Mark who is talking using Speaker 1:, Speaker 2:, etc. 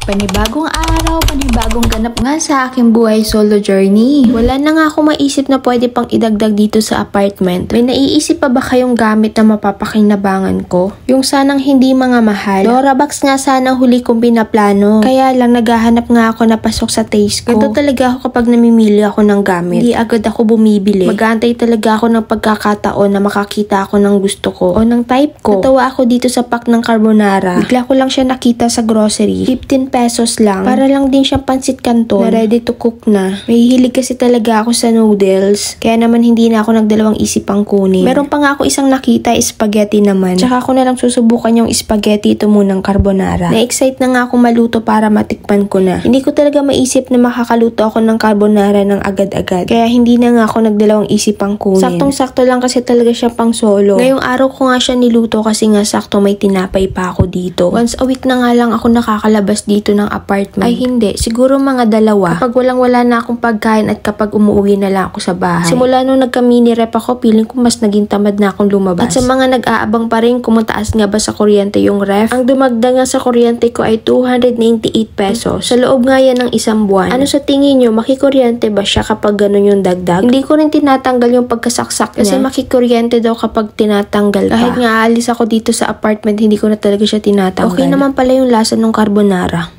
Speaker 1: Panibagong araw, panibagong ganap nga sa aking buhay solo journey. Wala na nga ako maisip na pwede pang idagdag dito sa apartment. May naiisip pa ba kayong gamit na mapapakinabangan ko? Yung sanang hindi mga mahal. Dorabox nga sana huli kong pinaplano. Kaya lang naghahanap nga ako na pasok sa taste ko. Ganito talaga ako kapag namimili ako ng gamit. Hindi agad ako bumibili. Mag-aantay talaga ako ng pagkakataon na makakita ako ng gusto ko o ng type ko. Natawa ako dito sa pack ng carbonara. Bigla ko lang siya nakita sa grocery. 15 pesos lang. Para lang din siyang pansit canton na ready to cook na. May hilig kasi talaga ako sa noodles. Kaya naman hindi na ako nagdalawang isipang kunin. Meron pa nga ako isang nakita, spaghetti naman. Tsaka ako na lang susubukan yung spaghetti, ito munang carbonara. Na-excite na nga ako maluto para matikman ko na. Hindi ko talaga maisip na makakaluto ako ng carbonara ng agad-agad. Kaya hindi na nga ako nagdalawang isipang kunin. Saktong-sakto lang kasi talaga siya pang solo. Ngayong araw ko nga siya niluto kasi nga sakto may tinapay pa ako dito. Once a week na nga lang ako nakakalabas dito ng apartment. Ay hindi, siguro mga dalawa. Kapag walang-wala na akong pagkain at kapag umuwi na lang ako sa bahay. Simula nung nagka-mini rep ako, feeling ko mas naging tamad na akong lumabas. At sa mga nag-aabang pa rin kung mataas nga ba sa kuryente yung ref, ang dumagdag nga sa kuryente ko ay 298 pesos. Sa loob nga yan ng isang buwan. Ano sa tingin nyo, makikuryente ba siya kapag ganun yung dagdag? Hindi ko rin tinatanggal yung pagkasaksak niya. Kasi makikuryente daw kapag tinatanggal pa. Kahit nga aalis ako dito sa apartment, hindi ko na talaga siya tinatanggal. Okay naman pala yung lasa ng carbonara.